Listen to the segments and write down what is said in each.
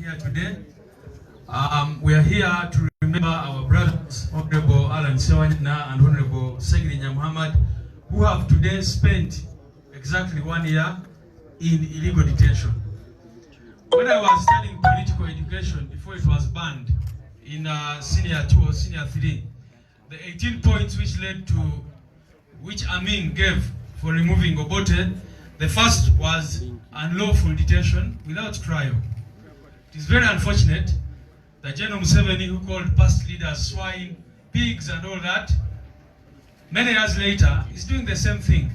here today. We are here to remember our brothers, Honorable Allan Ssewanyana and Honorable Ssegirinya, who have today spent exactly 1 year in illegal detention. When I was studying political education before it was banned in senior 2 or senior 3, the 18 points which Amin gave for removing Obote, the first was unlawful detention without trial. It is very unfortunate that General Museveni, who called past leaders swine, pigs and all that, many years later is doing the same thing.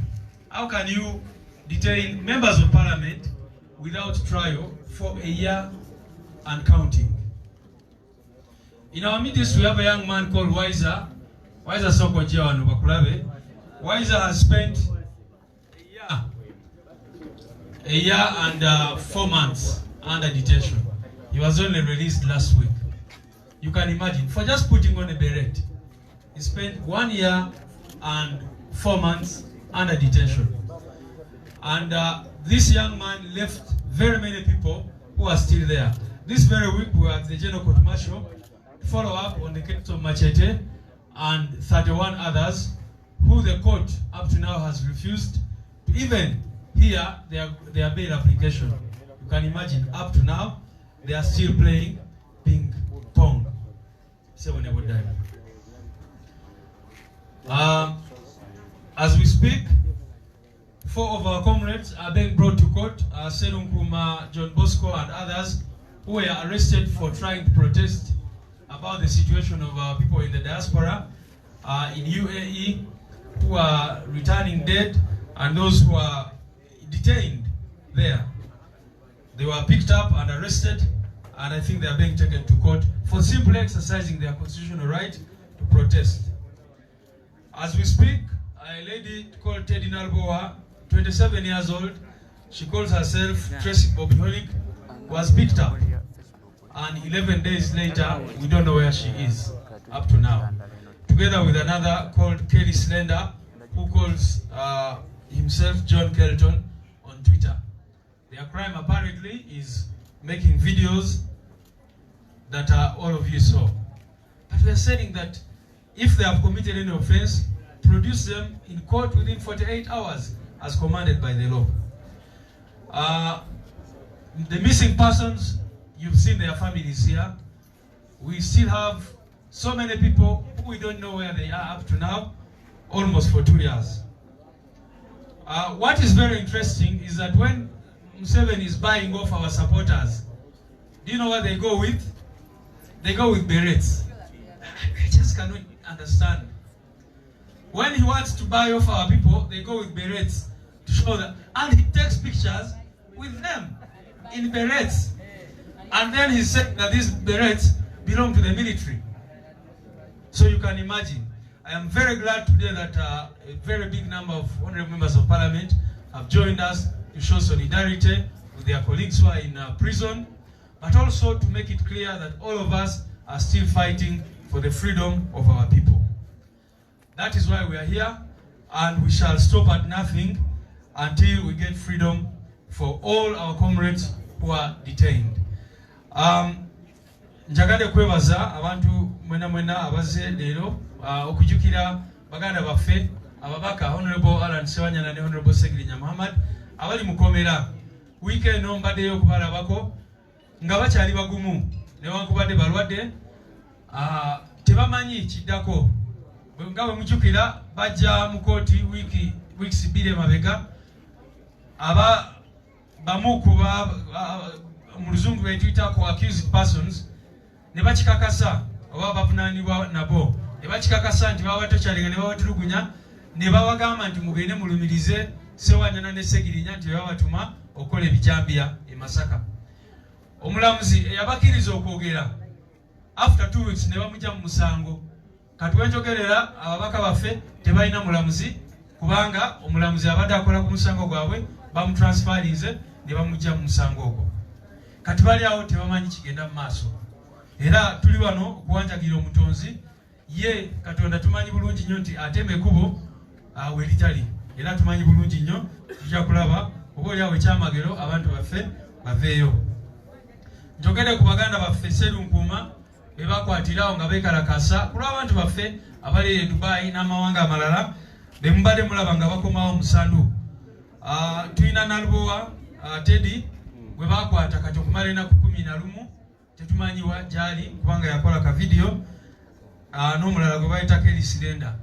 How can you detain members of parliament without trial for a year and counting? In our midst we have a young man called Wiser Soko Jiawanu Bakulabe. Wiser has spent a year and 4 months under detention. He was only released last week. You can imagine, for just putting on a beret, he spent 1 year and 4 months under detention. And this young man left very many people who are still there. This very week we were at the General Court Martial to follow up on the case of Machete and 31 others who the court up to now has refused to even hear their bail application. You can imagine, up to now, they are still playing ping pong. As we speak, 4 of our comrades are being brought to court, Senunkrumah, John Bosco and others who were arrested for trying to protest about the situation of our people in the diaspora, in UAE, who are returning dead, and those who are detained there. They were picked up and arrested, and I think they are being taken to court for simply exercising their constitutional right to protest. As we speak, a lady called Teddy Nalboa, 27 years old, she calls herself Tracy Bobiholic, was picked up, and 11 days later, we don't know where she is, up to now. Together with another called Kelly Slender, who calls himself John Kelton on Twitter. Their crime apparently is making videos that all of you saw. But we are saying that if they have committed any offense, produce them in court within 48 hours as commanded by the law. The missing persons, you've seen their families here. We still have so many people who we don't know where they are up to now, almost for 2 years. What is very interesting is that when Museveni is buying off our supporters, do you know what they go with? They go with berets. I just cannot understand. When he wants to buy off our people, they go with berets to show that, and he takes pictures with them in berets. And then he said that these berets belong to the military. So you can imagine. I am very glad today that a very big number of honorable members of parliament have joined us to show solidarity with their colleagues who are in prison, but also to make it clear that all of us are still fighting for the freedom of our people. That is why we are here, and we shall stop at nothing until we get freedom for all our comrades who are detained. Njagade kwebaza abantu mwena abaze lero okujukira baganda baffe ababaka Honorable Allan Ssewanyana ne Honorable Ssegirinya abali mukomera weekend mbadde yo kubalabako nga bakyali bagumu newankubadde balwadde tebamanyi kiddako nga bwe mujukira bajja mu kooti weeks 2 emabega bamu kuba mu luzungu betuyita accused persons ne bakikakasa oba bavunaanibwa nabo ne bakikakasa nti baba tokyalenga ne babatulugunya ne babagamba nti mugende mulumirize Ssewanyana ne Ssegirinya nti babatuma okukola ebijambiya e Masaka. Omulamuzi eyabakiriza okwogera after 2 weeks ne bamujja mu musango. Kati wenjogerera ababaka baffe tebalina mulamuzi kubanga omulamuzi abadde akola ku musango gwabwe bamutransferize ne bamujja mu musango ogwo. Kati bali awo tebamanyi kigenda mu maaso. Era tuli wano okuwanjagira omutonzi ye Katonda tumanyi bulungi nnyo nti ateme kubo we litali. Era tumanyi bulungi nnyo tujja kulaba oba oli awo ekyamagero abantu baffe baveeyo. njogere ku baganda baffe Sserunkuma bebakwatirawo nga bekalakasa kulwa abantu baffe abali e Dubai n'amawanga amalala bemubadde mulaba nga bakomawo musandu. Tulina Nalubowa Teddy gwe bakwata kati okumala ennaku 11 tetumanyiwa gyali kubanga yakola ka video n'omulala gwe bayita Kelly Silenda.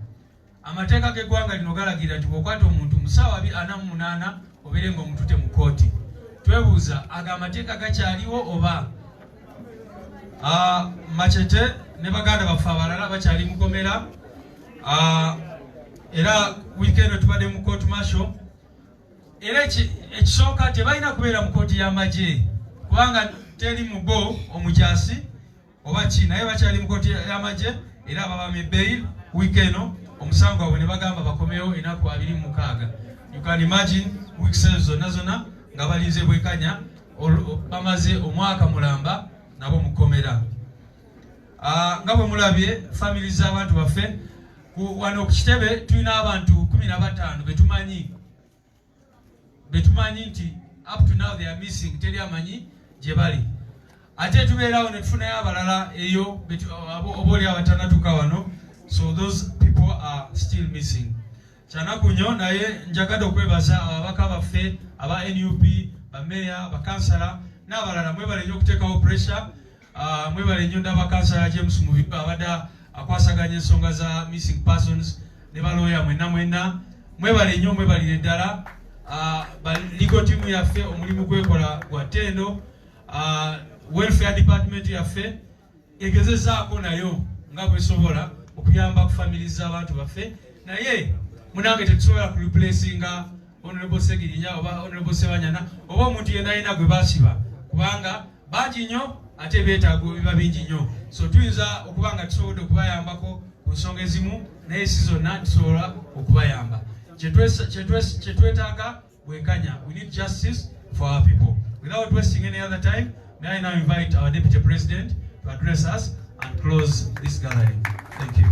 Amateeka g'eggwanga lino galagira nti bw'okwata omuntu mu ssaawa 48 obeere ng'omutute mu kooti. Twebuuza aga amateeka gakyaliwo oba Machete ne baganda baffe abalala bakyali mukomera. Era weekend tubadde mu court martial. Era ekisooka tebalina kubeera mu kooti y'amagye kubanga teri mubo omukyasi oba ki naye bakyali mu kooti y'amagye era babame bail weekend omusango gwabwe ne bagamba bakomewo ennaku 26. You can imagine weeks zonna nga balinze bwekanya bamaze omwaka mulamba nabo mukomera. Nga bwe mulabye family z'abantu baffe wano ku kitebe tulina abantu 15 betumanyi nti up to now they are missing, teri amanyi gye bali. Ate tubeerawo ne tufunayo abalala eyo oboli abatanatuuka wano, so those people are still missing. Kyanaku nnyo naye njagadde okwebaza ababaka baffe aba NUP, bameya, bakansala n'abalala mwebale nnyo okuteekawo pressure. Mwebale nnyo n'abakansala James Mubiru abadde akwasaganya ensonga za missing persons ne balooya mwenna. Mwebale nnyo, mwebalire ddala. Legal team yaffe omulimu gwekola gwa ttendo. Welfare department yaffe egezezaako nayo nga bwesobola okuyamba ku family z'abantu baffe, naye munange tetusobola ku replacinga Honorable Ssegirinya oba Honorable Ssewanyana oba omuntu yenna yenna gwe basiba kubanga bangi nnyo ate beetaago biba bingi nnyo. So tuyinza okuba nga tusobodde okubayambako ku nsonga ezimu naye si zonna tusobola okubayamba. Kyetwetaaga bwenkanya. We need justice for our people. Without wasting any other time, may I now invite our Deputy President to address us and close this gathering. Thank you.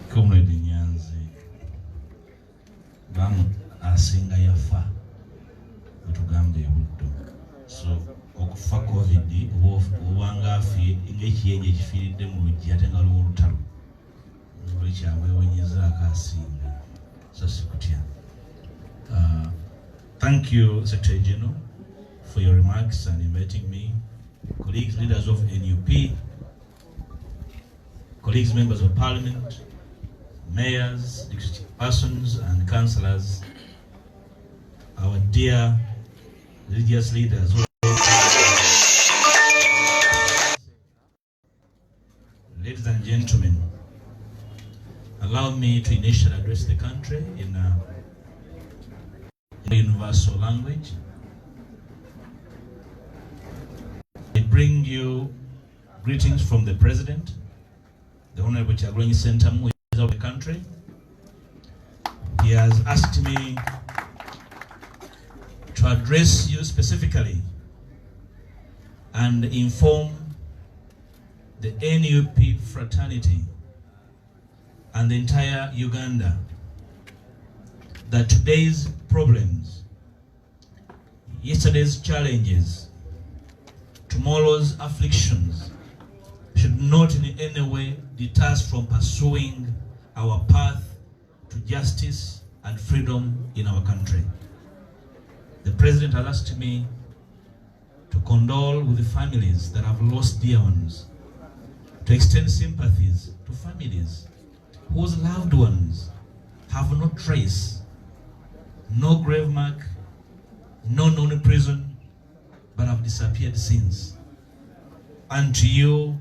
Comrade Nyanzi, bamu asinga yafa tugambe buddo. So okufa COVID obanga afi ng'ekiyenje ekifiiridde mu luggi ate nga lw'olutalo olwekyamwewonyeza akasinga so sikutya. Thank you, Secretary General, for your remarks and inviting me. Colleagues, leaders of NUP, colleagues, members of Parliament, mayors, executive persons and councillors, our dear religious leaders. Ladies and gentlemen, allow me to initially address the country in a universal language. I bring you greetings from the President, the Honorable Kyagulanyi Ssentamu of the country. He has asked me to address you specifically and inform the NUP fraternity and the entire Uganda that today's problems, yesterday's challenges, tomorrow's afflictions should not in any way deter us from pursuing our path to justice and freedom in our country. The President has asked me to condole with the families that have lost dear ones, to extend sympathies to families whose loved ones have no trace, no grave mark, no known prison, but have disappeared since. And to you,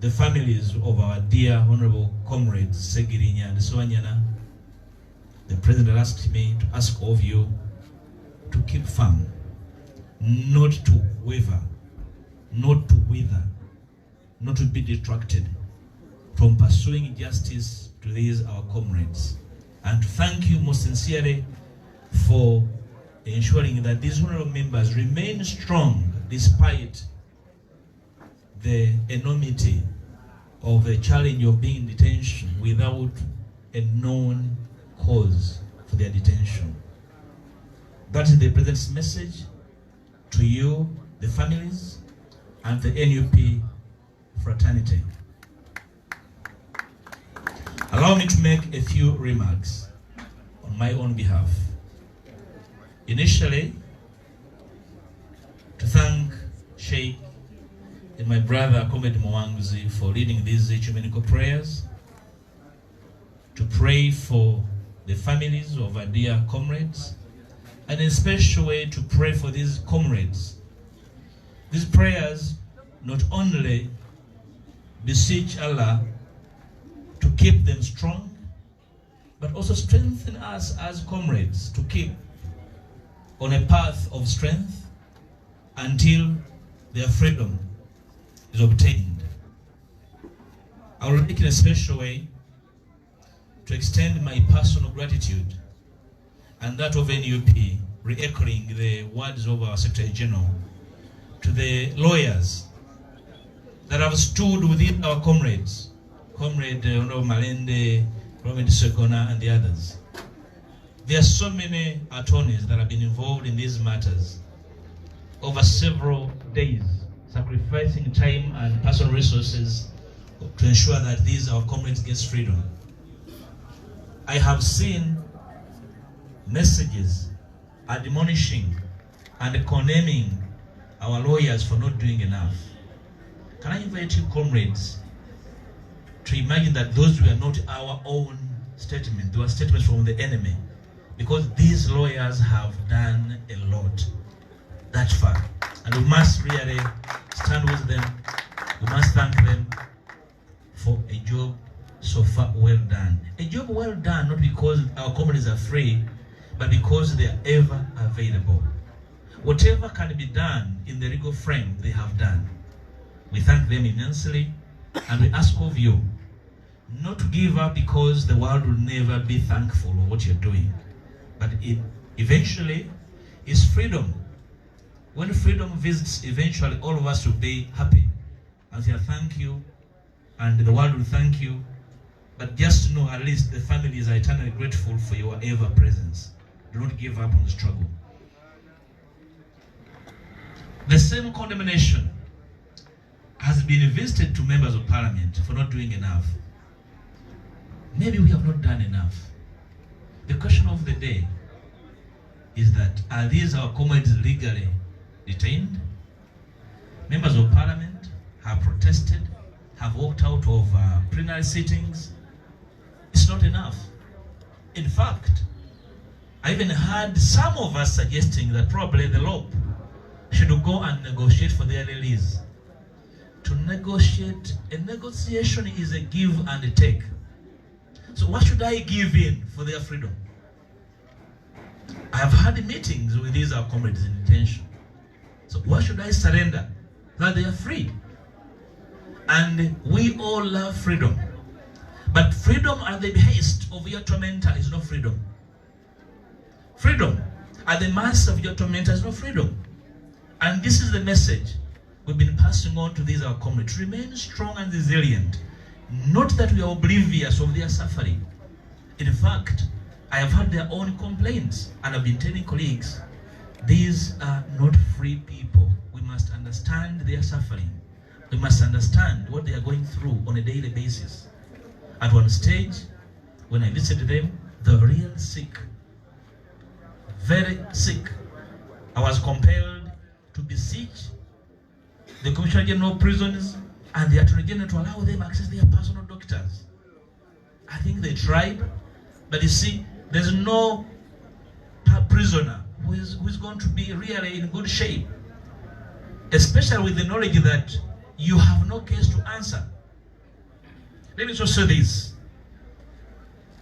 the families of our dear Honorable comrades Ssegirinya and Ssewanyana, the President asked me to ask of you to keep firm, not to waver, not to wither, not to be detracted from pursuing justice to these our comrades. And to thank you most sincerely for ensuring that these honorable members remain strong despite the enormity of a challenge of being in detention without a known cause for their detention. That is the President's message to you, the families, and the NUP fraternity. Allow me to make a few remarks on my own behalf. Initially, to thank Sheikh and my brother Comrade Mwanguzi for leading these ecumenical prayers, to pray for the families of our dear comrades, and in a special way to pray for these comrades. These prayers not only beseech Allah to keep them strong, but also strengthen us as comrades to keep on a path of strength until their freedom is obtained. I will make in a special way to extend my personal gratitude and that of NUP, re-echoing the words of our Secretary General, to the lawyers that have stood within our comrades, Comrade Malende, Comrade Ssegirinya, and the others. There are so many attorneys that have been involved in these matters over several days, sacrificing time and personal resources to ensure that these our comrades get freedom. I have seen messages admonishing and condemning our lawyers for not doing enough. Can I invite you, comrades, to imagine that those were not our own statements, they were statements from the enemy, because these lawyers have done a lot that far. And we must really stand with them. We must thank them for a job so far well done. A job well done, not because our comrades are free, but because they are ever available. Whatever can be done in the legal frame, they have done. We thank them immensely, and we ask of you not to give up, because the world will never be thankful of what you're doing. But it eventually is freedom. When freedom visits, eventually all of us will be happy and say thank you, and the world will thank you. But just know, at least the families are eternally grateful for your ever presence. Do not give up on the struggle. The same condemnation has been visited to members of parliament for not doing enough. Maybe we have not done enough. The question of the day is that, are these our comrades legally detained? Members of parliament have protested, have walked out of plenary sittings. It's not enough. In fact, I even heard some of us suggesting that probably the law should go and negotiate for their release. To negotiate, a negotiation is a give and a take. So what should I give in for their freedom? I have had meetings with these our comrades in detention. So what should I surrender so that they are free? And we all love freedom. But freedom at the behest of your tormentor is not freedom. Freedom at the mercy of your tormentor is not freedom. And this is the message we've been passing on to these our comrades. Remain strong and resilient. Not that we are oblivious of their suffering. In fact, I have had their own complaints, and I've been telling colleagues, these are not free people. We must understand their suffering. We must understand what they are going through on a daily basis. At one stage, when I visited them, they were real sick. Very sick. I was compelled to beseech the Commissioner General of Prisons and the Attorney General to allow them access their personal doctors. I think they tried, but you see, there's no prisoner who is going to be really in good shape, especially with the knowledge that you have no case to answer. Let me just say this.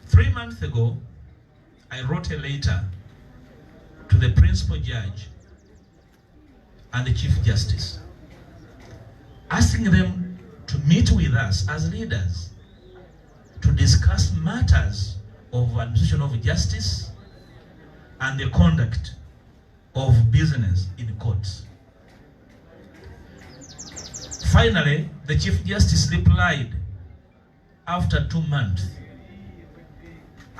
3 months ago, I wrote a letter to the principal judge and the Chief Justice, asking them to meet with us as leaders to discuss matters of administration of justice and the conduct of business in courts. Finally, the Chief Justice replied after 2 months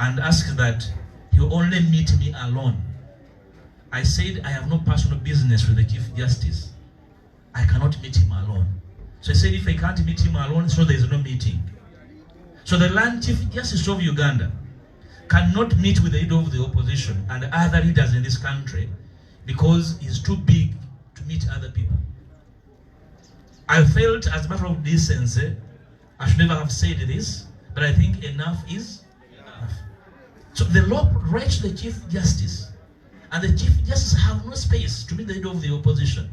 and asked that he will only meet me alone. I said I have no personal business with the Chief Justice. I cannot meet him alone. So I said if I can't meet him alone, so there is no meeting. So the Land Chief Justice of Uganda cannot meet with the leader of the opposition and other leaders in this country because he's too big to meet other people. I felt as a matter of decency, I should never have said this, but I think enough is enough. So the law writes to the Chief Justice, and the Chief Justice have no space to meet the leader of the opposition,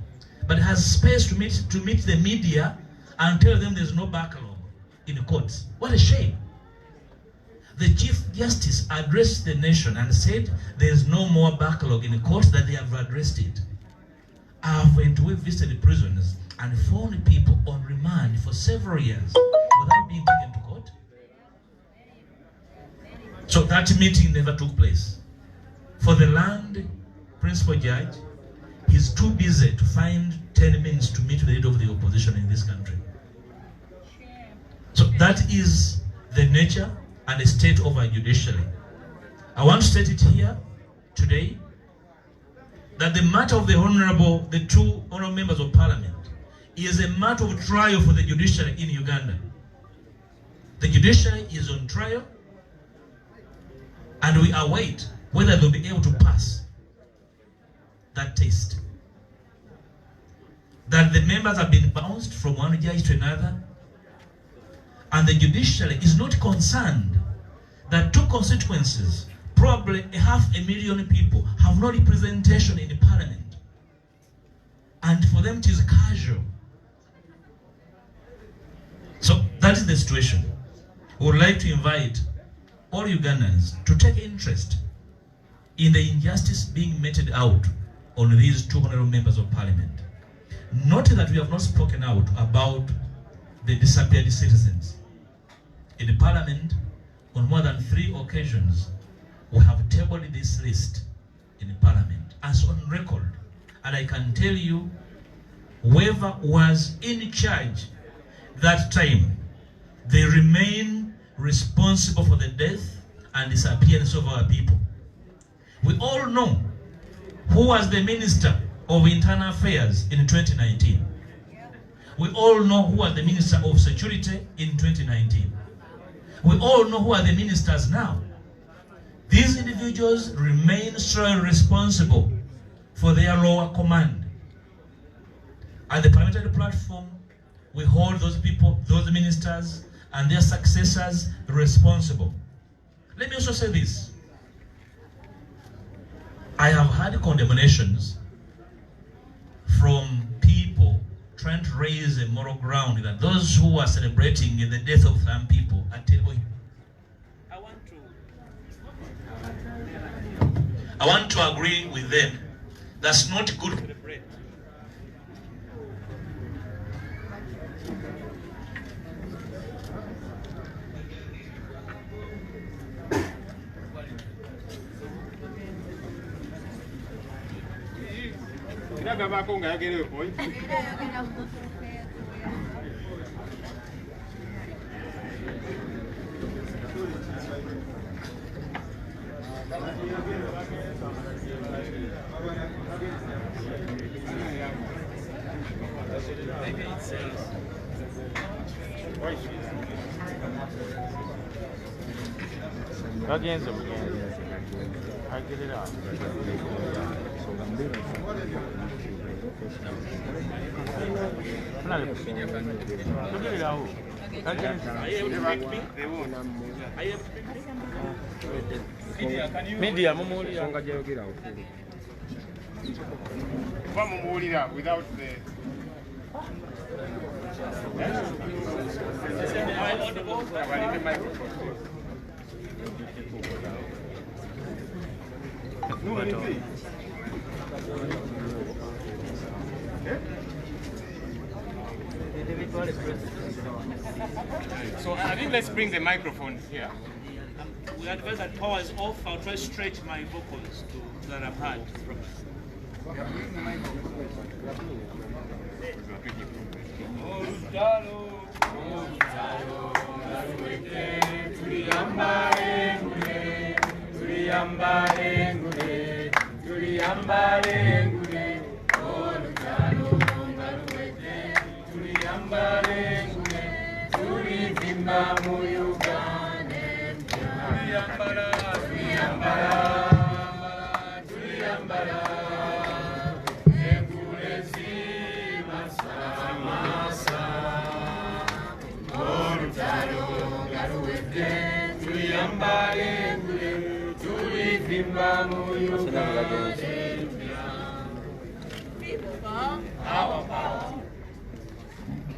but has space to meet the media and tell them there's no backlog in the courts. What a shame. The Chief Justice addressed the nation and said there's no more backlog in the courts, that they have addressed it. We visited prisons and found people on remand for several years without being taken to court. So that meeting never took place. For the Land Principal Judge, he's too busy to find 10 minutes to meet with the leader of the opposition in this country. So that is the nature and the state of our judiciary. I want to state it here today that the matter of the two honorable members of parliament is a matter of trial for the judiciary in Uganda. The judiciary is on trial, and we await whether they'll be able to pass that test. That the members have been bounced from one judge to another, and the judiciary is not concerned that two constituencies, probably 500,000 people, have no representation in the parliament. And for them it is casual. So that is the situation. We would like to invite all Ugandans to take interest in the injustice being meted out on these 2 honorable members of parliament. Note that we have not spoken out about the disappeared citizens. In the parliament, on more than 3 occasions, we have tabled this list in the parliament as on record. And I can tell you, whoever was in charge that time, they remain responsible for the death and disappearance of our people. We all know who was the Minister of Internal Affairs in 2019. We all know who was the Minister of Security in 2019. We all know who are the ministers now. These individuals remain solely responsible for their lower command. At the parliamentary platform, we hold those people, those ministers, and their successors responsible. Let me also say this. I have had condemnations from people trying to raise a moral ground that those who are celebrating the death of some people are terrible. I want to agree with them. That's not good for the bread. I get it out. Media, without the So I think let's bring the microphone here. We advise that power is off. I'll try to stretch my vocals to that I've had from it.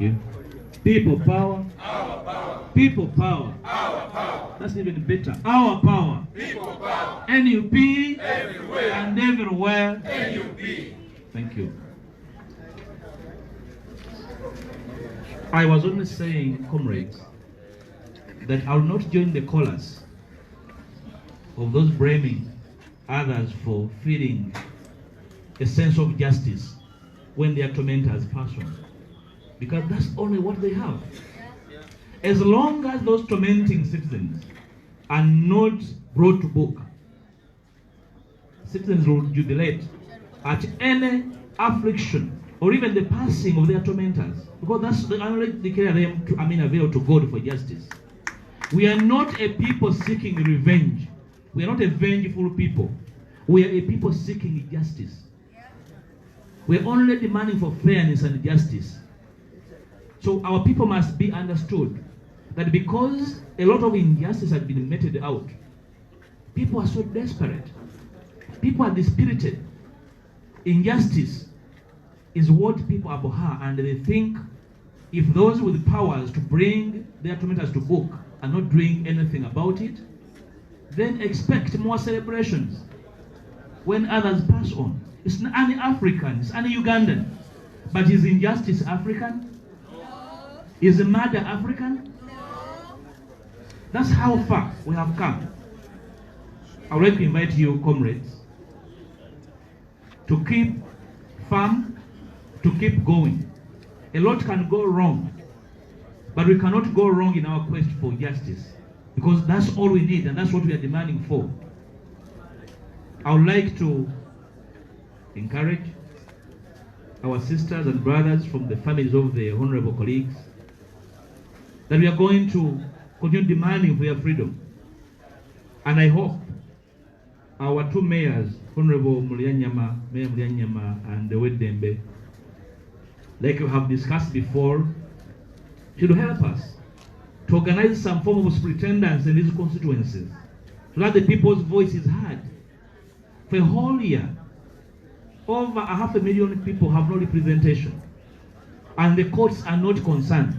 Thank you. People power. Our power. People power. Our power. That's even better. Our power. People power. NUP. Everywhere. And everywhere. NUP. Thank you. I was only saying, comrades, that I will not join the chorus of those blaming others for feeling a sense of justice when their tormentors pass on. Because that's only what they have. As long as those tormenting citizens are not brought to book, citizens will jubilate at any affliction or even the passing of their tormentors. Because that's the only declare them to avail to God for justice. We are not a people seeking revenge. We are not a vengeful people. We are a people seeking justice. We are only demanding for fairness and justice. So our people must be understood that because a lot of injustice has been meted out, people are so desperate. People are dispirited. Injustice is what people abhor, and they think if those with powers to bring their tormentors to book are not doing anything about it, then expect more celebrations when others pass on. It's not any African, it's any Ugandan. But is injustice African? No. Is murder African? No. That's how far we have come. I would like to invite you, comrades, to keep firm, to keep going. A lot can go wrong, but we cannot go wrong in our quest for justice, because that's all we need and that's what we are demanding for. I would like to encourage our sisters and brothers from the families of the honorable colleagues that we are going to continue demanding for their freedom. And I hope our two mayors, Honorable Mayor Mulianyama and Wedembe, like we have discussed before, should help us to organize some form of superintendence in these constituencies so that the people's voice is heard. For a whole year, over 500,000 people have no representation, and the courts are not concerned.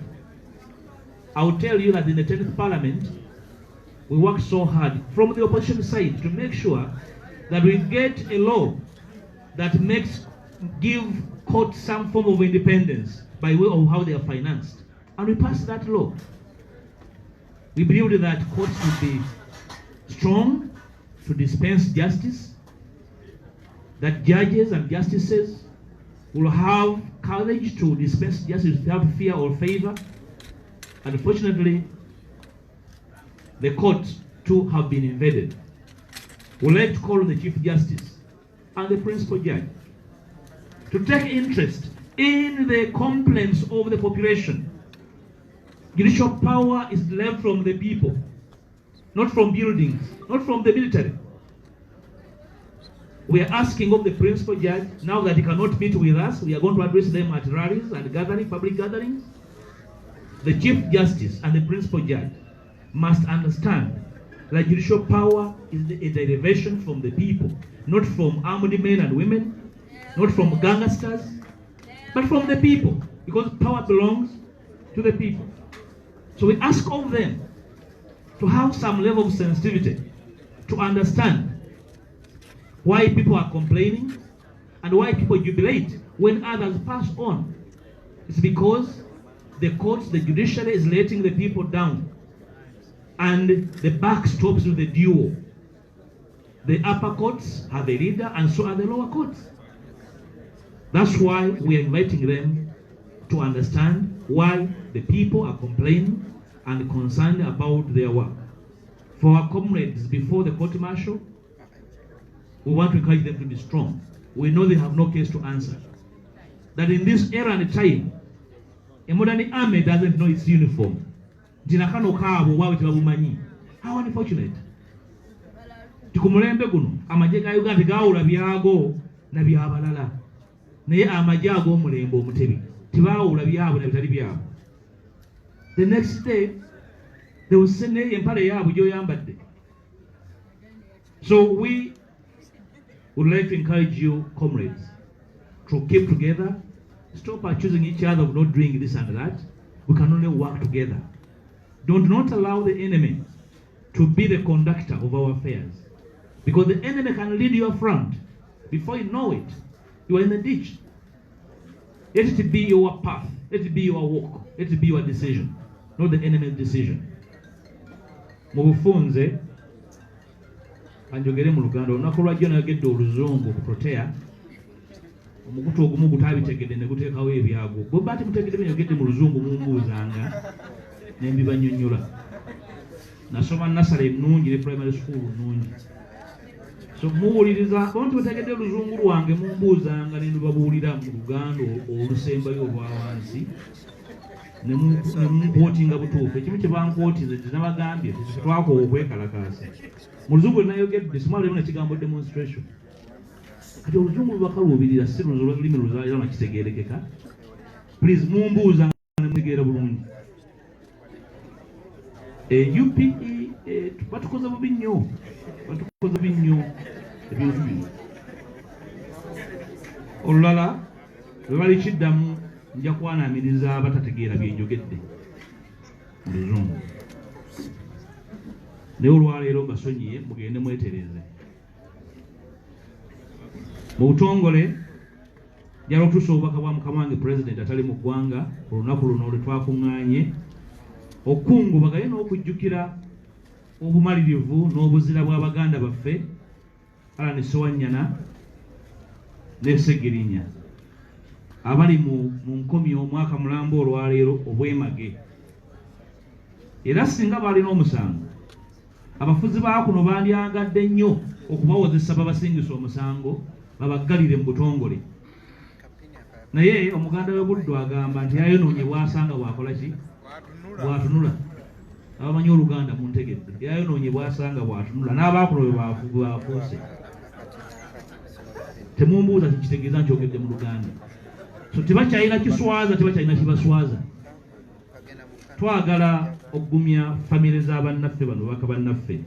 I will tell you that in the 10th Parliament, we worked so hard from the opposition side to make sure that we get a law that give courts some form of independence by way of how they are financed. And we passed that law. We believe that courts will be strong to dispense justice, that judges and justices will have courage to dispense justice without fear or favor. Unfortunately, the courts too have been invaded. We'd like to call on the Chief Justice and the Principal Judge to take interest in the complaints of the population. Judicial power is derived from the people, not from buildings, not from the military. We are asking of the Principal Judge, now that he cannot meet with us, we are going to address them at rallies and public gatherings. The Chief Justice and the Principal Judge must understand that judicial power is a derivation from the people, not from armed men and women, not from gangsters, but from the people, because power belongs to the people. So we ask of them to have some level of sensitivity, to understand why people are complaining and why people jubilate when others pass on. It's because the courts, the judiciary is letting the people down, and the buck stops with the duo. The upper courts have a leader, and so are the lower courts. That's why we are inviting them to understand why the people are complaining and concerned about their work. for our comrades before the court martial, we want to encourage them to be strong. We know they have no case to answer. That in this era and time, a modern army doesn't know its uniform. How unfortunate. Tikumulembe guno amaje ga Uganda gaawula byago na byabalala. Naye amaje ago omulembe omutebi tibaawula byabo na bitali byabo. The next day they will send empale yaabwe gyoyambadde. So we would like to encourage you, comrades, to keep together. Stop accusing each other of not doing this and that. We can only work together. Do not allow the enemy to be the conductor of our affairs. Because the enemy can lead your front. Before you know it, you are in the ditch. Let it be your path. Let it be your walk. Let it be your decision. Not the enemy's decision. Mubufunze anjogere mu Luganda olunaku lwajjo nayogedde oluzungu ku protea omukutu ogumu gutabitegedde ne guteekawo ebyago bwe bati mutegedde benyogedde mu luzungu mumbuuzanga ne mbibanyonnyola. Nasoma nasale ennungi ne primary school nnungi. So muwuliriza bonti mutegedde oluzungu lwange mumbuuzanga ne ndubabuulira mu Luganda olusembayo olwa wansi ne mumukootinga butuufu. Ekimu kye bankootize nabagambye tetwakoowa okwekalakaasa. Mu luzungu nayogedde simala lemu nekigambo demonstration. Kati oluzungu lubakaluubirira si lulimi luzaalira nakitegeerekeka. Please mumbuuza ne mutegeera bulungi. UPE batukoze bubi nnyo. Batukoze bubi nnyo ebintu bino. Olulala bwe bali kiddamu nja kwanamiriza abatategeera bye njogedde mu luzungu. Naye olwaleero mbasonyiye mugende mwetereze. Mu butongole njala otuusa obubaka bwa mukama wange President atali mu ggwanga olunaku luno lwe twakuŋŋaanye okungubagaye n'okujjukira obumalirivu n'obuzira bw'Abaganda baffe Allan Ssewanyana ne Ssegirinya abali mu nkomi omwaka mulamba olwaleero obwemage. Era singa balina omusango abafuzi ba kuno bandyangadde nnyo okubawozesa babasingisa omusango babaggalire mu butongole. Naye omuganda w'Ebuddu agamba nti yayonoonye bw'asanga bwakola ki? Bwatunula. Abamanyi Oluganda muntegedde. Yayonoonye bw'asanga bwatunula. N'abaakuno bwe baafuuse. Temumbuuza kitegeeza nkyogedde mu Luganda. So tebakyalina kiswaza, tebakyalina kibaswaza. Twagala okugumya famire z'abannaffe bano baka bannaffe.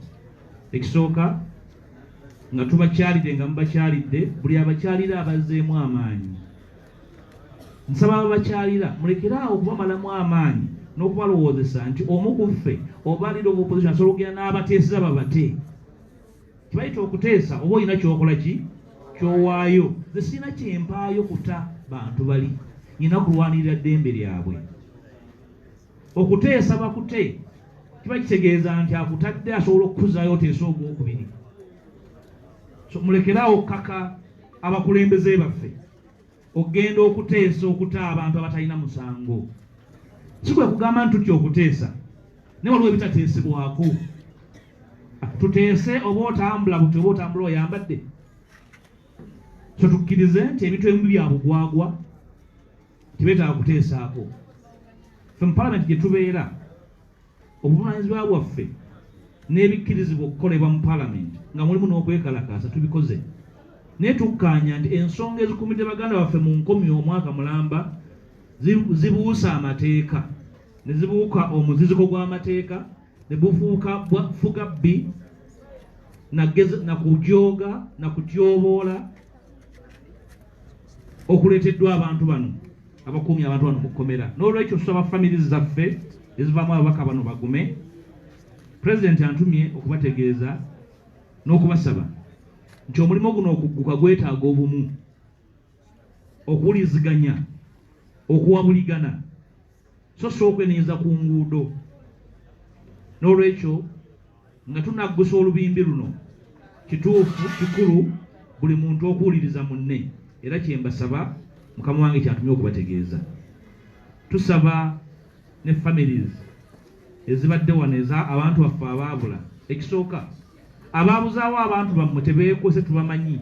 Ekisooka nga tubakyalidde nga mubakyalidde buli abakyalira abazzeemu amaanyi. Nsaba ababakyalira mulekeraawo okubamalamu amaanyi n'okubalowoozesa nti omu ku ffe oba alina opposition asobola okugenda n'abateeseza babate. Kibayita okuteesa oba olina kyokola ki? Kyowaayo. Nze sirina kyempaayo kuta bantu bali. Nyina kulwanirira ddembe lyabwe. Okuteesa bakute kiba kitegeeza nti akutadde asobola okukuzaayo oteesa ogwokubiri. So mulekeraawo kaka abakulembeze baffe ogenda okuteesa okuta abantu abatalina musango. Si kwe kugamba nti tutya okuteesa naye waliwo ebitateesebwako. Tuteese oba otambula buti oba otambula oyambadde. So tukkirize nti ebintu ebimu bya bugwagwa tibeetaaga kuteesaako. Ffe mu palamenti gye tubeera obuvunaanyizibwa bwaffe n'ebikkirizibwa okukolebwa mu palamenti nga mulimu n'okwekalakaasa tubikoze. Naye tukkaanya nti ensonga ezikumidde baganda baffe mu nkomi omwaka mulamba zibuusa amateeka ne zibuuka omuziziko gw'amateeka ne bufuuka bwafuga bbi na kujooga na kutyoboola okuleeteddwa abantu bano abakuumya abantu bano mu kkomera. N'olwekyo tusaba famire zaffe ezivaamu ababaka bano bagume. President antumye okubategeeza n'okubasaba nti omulimu guno okugguka gwetaaga obumu, okuwuliziganya, okuwabuligana, so si okwenenyeza ku nguudo. N'olwekyo nga tunaggusa olubimbi luno kituufu kikulu buli muntu okuwuliriza munne. Era kyembasaba mukama wange kyantumye okubategeeza. Tusaba ne families ezibadde wano abantu baffe abaabula ekisooka abaabuzaawo abantu bammwe tebeekose tubamanyi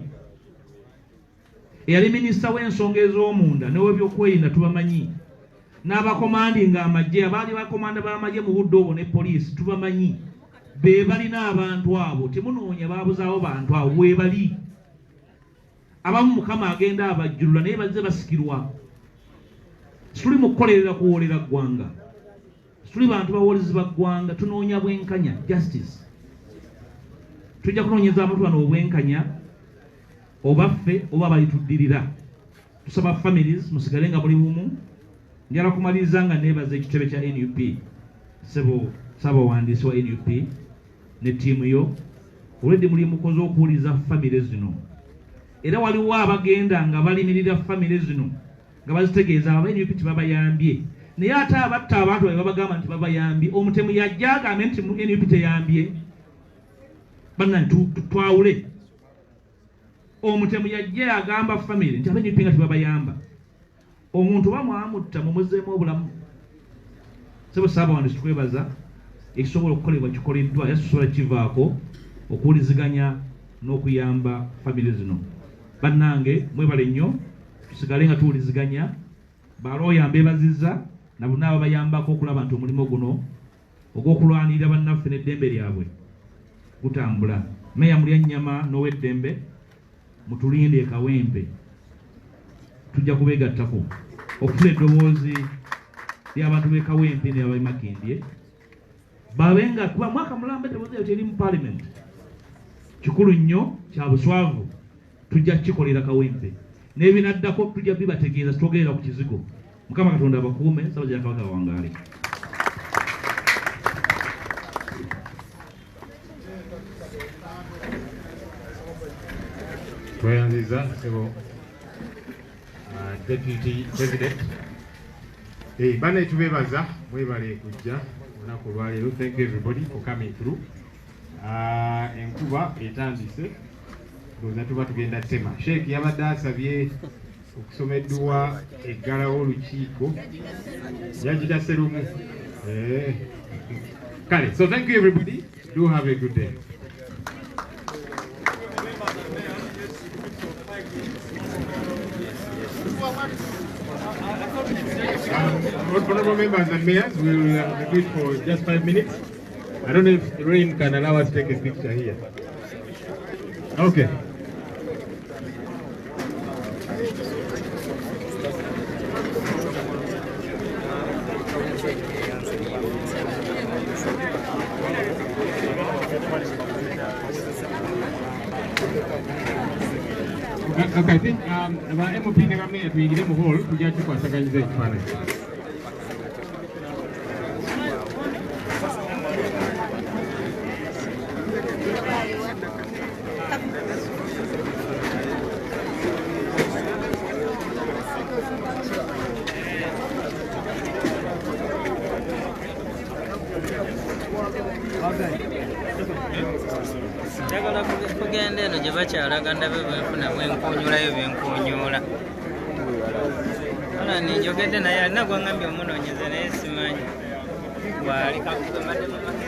eyali minisita w'ensonga ez'omunda n'ow'ebyokwerinda tubamanyi n'abakomandinga amagye abaali bakomanda b'amagye mu budde obwo ne poliisi tubamanyi be balina abantu abo temunoonya baabuzaawo bantu abo bwe bali abamu mukama agenda abajjulula naye bazze basikirwa situli mu kukolerera kuwoolera ggwanga tuli bantu bawolezi ba ggwanga tunoonya bwenkanya justice tujja kunoonyeza abantu bano obwenkanya obaffe oba balituddirira tusaba families musigale nga buli bumu njala kumaliriza nga neebaza ekitebe kya NUP Ssaabawandiisi wa NUP ne ttiimu yo olwedde muli mukozi okuwuliza famire zino era waliwo abagenda nga balimirira famire zino nga bazitegeeza aba NUP tebabayambye naye ate abatta abantu babe babagamba nti babayambye omutemu yajja agambe nti NUP teyambye bannange twawule omutemu yajja agamba famire nti aba NUP nga tebabayamba omuntu bamwamutta mumuzeemu obulamu Ssaabawandiisi tukwebaza ekisobola okukolebwa kikoleddwa yasusobola kivaako okuwuliziganya n'okuyamba famire zino bannange mwebale nnyo tusigale nga tuwuliziganya balooya mbeebazizza na bonna ababayambako okulaba nti omulimu guno ogw'okulwanirira bannaffe n'eddembe lyabwe gutambula meya Mulyannyama n'ow'eddembe mutulinde e Kawempe tujja kubeegattako okufuna eddoboozi ly'abantu b'e Kawempe n'ab'e Makindye babenga kuba mwaka mulambe eddoboozi eyo teri mu parliament kikulu nnyo kya buswavu tujja kikolera Kawempe n'ebinaddako tujja bibategeeza sitogerera ku kizigo Mukama Katonda abakuume Ssaabajjajja Kabaka bawangaale. Tweyanziza Ssebo Deputy President. Bane tubeebaza mwebale kujja olunaku olwaleero. Thank you everybody for coming through. Enkuba etandise ndowooza tuba tugenda tema. Sheikh yabadde asabye okusomeddwa eggalawo olukiiko yagitase lumu. Kale, so thank you everybody. Do have a good day. Honorable members and mayors, we will do it for just 5 minutes. I don't know if Rain can allow us to take a picture here. Okay. Okay, I think about MOP ne bamwe tuyingire mu hall tujja tukwasaganyiza ekifaananyi. Njagala kugenda eno gye bakyalaga ndabe bwenfuna bwenkunyulayo bwenkunyula. Allan njogedde naye alina gwangambye omunoonyeze naye simanyi waali kakugamadde mu maka.